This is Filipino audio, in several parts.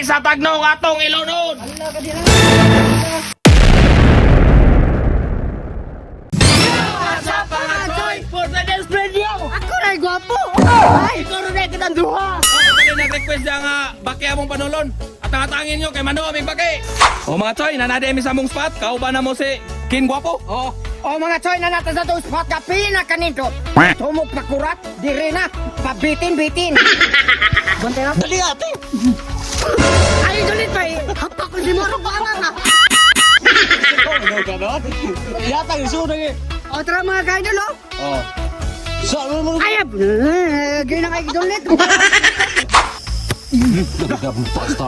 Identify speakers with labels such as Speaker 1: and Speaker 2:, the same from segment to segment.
Speaker 1: sa tagno nga atong ilunod. Sa pangatsoy for the next video.
Speaker 2: Ako na'y gwapo.
Speaker 1: Ay, ikaw rin ay kitang duha. Ako rin nag-request niya nga baki among panulon. At natangin nyo kay Mano aming baki. O mga choy, nanade mi sa mong spot. Kauban na mo si King Guapo.
Speaker 2: O mga choy na natin sa itong spot ka pinakaninto. Tumok pakurat, diri na, pabitin-bitin. Bantay na.
Speaker 1: Dali ate.
Speaker 2: Ay, dulit pa eh. Hapak ko si Moro pa nga.
Speaker 1: Yata yung sunod eh.
Speaker 2: O tara mga kaidol o.
Speaker 1: Oh. Saan mo mo?
Speaker 2: Ayap! Gina kay dulit.
Speaker 1: Basta.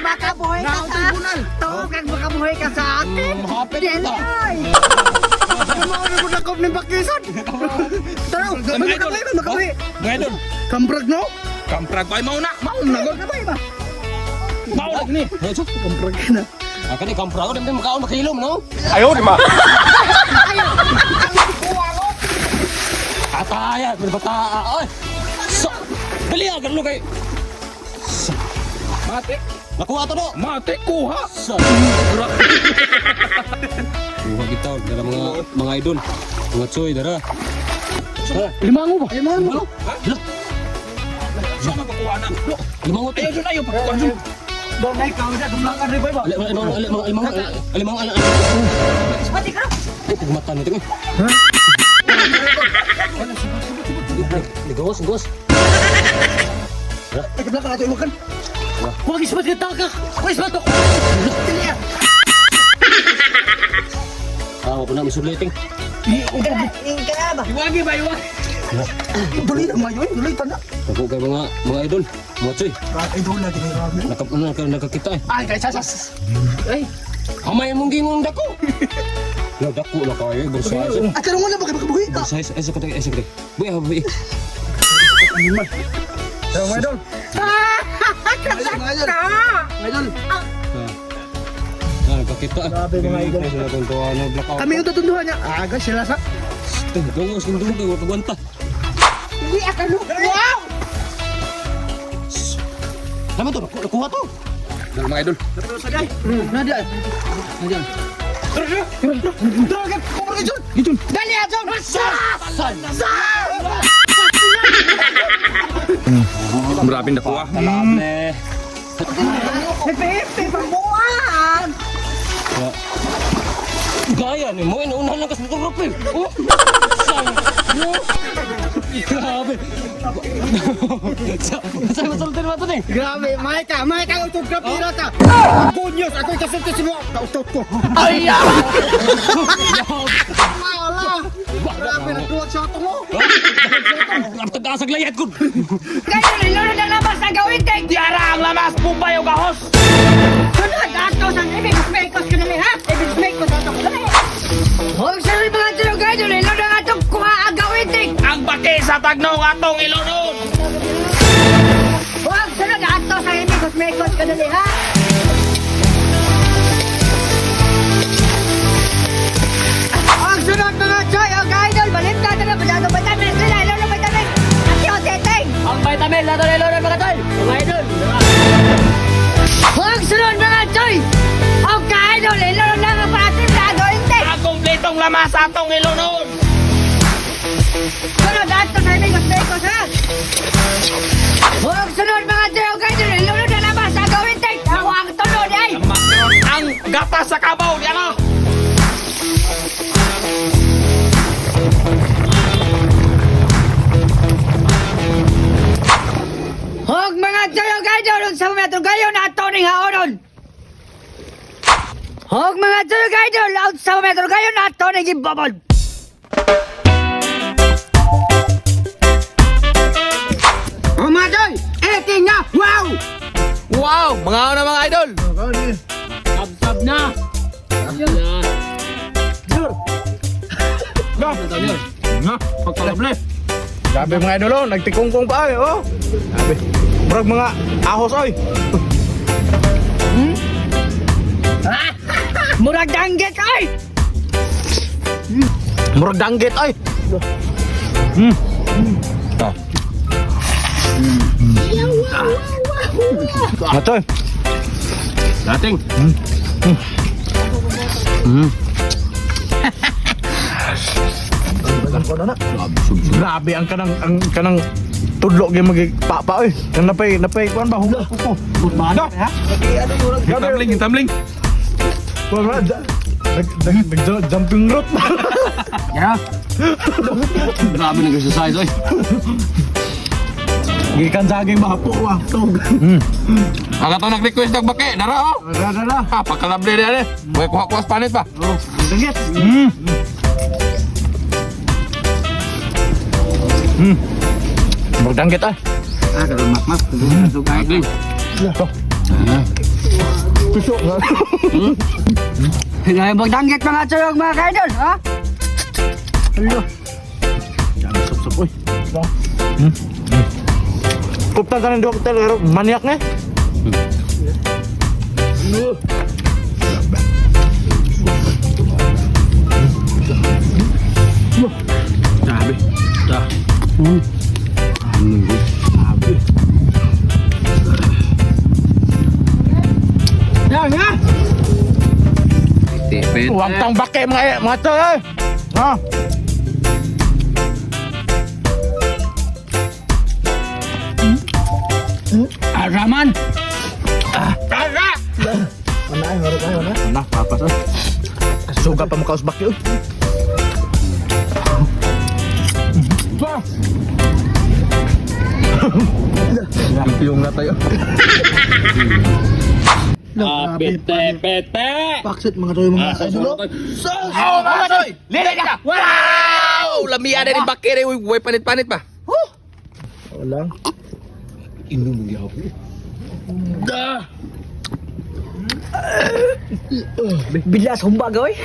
Speaker 2: Makabuhay ka sa akin. Tawag makabuhay ka sa akin.
Speaker 1: Mahapit ka.
Speaker 2: Denoy! Kumauna mo na kop ng bakisan. Tara, makabuhay.
Speaker 1: Mga idol.
Speaker 2: Kamprag no?
Speaker 1: Kamprag pa mauna.
Speaker 2: Makabuhay ba?
Speaker 1: Mauna ni.
Speaker 2: Kamprag na.
Speaker 3: Ako ni kamprag, dami makaon makilom, no?
Speaker 1: Ayaw di ma.
Speaker 3: Kataya, berbata. Oy. So, dali agad lo kay.
Speaker 1: Mati.
Speaker 3: Nakuha to do.
Speaker 1: Mati kuha.
Speaker 3: So. Kuha kita dara mga idol. Mga choy dara. Limango ba? Limango.
Speaker 1: Saan makukuha na?
Speaker 3: Limango to.
Speaker 1: Ayaw dun ayaw. Pakuha dun.
Speaker 2: Doon ay kau dah kembangkan riba ba? Sepati ka.
Speaker 3: Ay, pagmata nito ko. Gawas.
Speaker 2: Ay kebelakang ato iwakan. Huwag ispat kita ka. Huwag ispat to.
Speaker 3: Ah, wala na misuliting.
Speaker 2: Ingka ba?
Speaker 1: Iwagi ba iwag?
Speaker 2: Duli na mayo, duli tanda.
Speaker 3: Ako kay mga idol. Mga choy.
Speaker 2: Ay duli lagi ni Rami.
Speaker 3: Nakakita eh.
Speaker 2: Ay kay sasas.
Speaker 3: Ay, kamay mong gingong dako. Yo, dako na kayo, bersize.
Speaker 2: At tarong wala ba kay makabuhi ka?
Speaker 3: Bersize, ay sakit. Buy, buy.
Speaker 2: Tarong idol. Idol.
Speaker 3: Ah, nakakita.
Speaker 2: Grabe, mga idol.
Speaker 3: Sila tuntuan ng blackout.
Speaker 2: Kami yung tutunduhan niya. Aga sila sa.
Speaker 3: Gawas, hindi mo kayo pagwanta.
Speaker 2: Hindi akan lu. Wow!
Speaker 3: Lama to, nakuha to.
Speaker 1: Dala mga idol.
Speaker 2: Nada. Nada. Dragon, kumar Jun. Jun. Dali Jun.
Speaker 1: Marami na kuha.
Speaker 2: Pepe, pambuan.
Speaker 3: Gaya ni mo, inuunahan lang kasi itong rupil. Oh! Grabe. Saan masaltin mo ito ni?
Speaker 2: Grabe, may ka autograph nila ta. Good news, ako ikasunod mo. Kautot ko.
Speaker 1: Ay!
Speaker 2: Wala. Grabe, nagkuwag sa ato mo.
Speaker 3: Ang tagasag layat ko.
Speaker 2: Kaya nilolo na labas na gawin, Teng.
Speaker 1: Tiara ang lamas pumpay o gahos.
Speaker 2: Sunod, ato sa ibig makos ka namin, ha? Ibig makos ato ko namin. Huwag sa rin mga tulog kayo, nilolo na atong kuha ang gawin, Teng.
Speaker 1: Ang baki sa tagno nga atong ilunod.
Speaker 2: Huwag sunod, ato sa ibig makos ka namin, ha? Huwag sunod mga choy, o idol, balit na na masyado vitamin, sila, ilolo vitamin. Ati o teteng.
Speaker 1: Ang vitamin na ito ilunod mga tol. Mga idol.
Speaker 2: Huwag sunod mga choy. O idol, ilolo lang ang parating na gawin, Teng.
Speaker 1: Ang kumpletong lamas sa atong ilunod.
Speaker 2: Sunod, ato sa ibig makos, ha? Huwag sunod mga choy, o idol, ilolo na labas na gawin, Teng. Ako ang tunod, ay.
Speaker 1: Ang gatas sa kabaw. Di ano?
Speaker 2: Huwag mga choy, o idol, sa metro kayo na ato ning haonon. Huwag mga choy, o idol, sa metro kayo na ato ning ibabod. O mga choy, eting na, wow!
Speaker 1: Wow! Mga ano mga idol?
Speaker 3: Sab na.
Speaker 1: Na, pagkalable.
Speaker 4: Grabe mga idol, oh, nagtikungkong pa ay, oh. Grabe. Murag mga ahos oy.
Speaker 2: Murag danggit, ay!
Speaker 4: Murag danggit ay. Atoy.
Speaker 3: Dating.
Speaker 4: Grabe ang kanang tudlo gyud magpapa oy. Nang napay kuan ba hugas ko. Bado. Ha?
Speaker 1: Tumbling, tumbling.
Speaker 4: Kuan ba? Jumping rope.
Speaker 3: Ya. Grabe nag-exercise oy.
Speaker 4: Gikan saging bapo wa. Tog.
Speaker 1: Aga to nag-request ng baki, dara oh.
Speaker 4: Dara.
Speaker 1: Ha, pagkalabli dia ni. Way kuha-kuha sa panit pa.
Speaker 4: Oh, dagit. Magdanggit ah.
Speaker 3: Kalau mak-mak tu guys.
Speaker 4: Tusok nga.
Speaker 2: Ngayon magdanggit mga tiyog mga kaidol, ha? Hello.
Speaker 4: Jangan sup-sup oy. Kuptan ka ng dokter, maniak na eh.
Speaker 3: Sabi. Dah.
Speaker 2: Yan, ha?
Speaker 3: Tipid.
Speaker 4: Huwag tang bake mga to eh. Ha?
Speaker 3: Araman.
Speaker 4: Mana, papas eh. Suga pa mo kaos baki eh. Yung na tayo.
Speaker 3: Pete.
Speaker 2: Paksit mga tiyog mga kaidol.
Speaker 1: Oh, mga toy! Lili ka! Wow! Lami ada ni baki rin. Way panit-panit pa.
Speaker 4: Walang.
Speaker 2: Bilas humba gawin.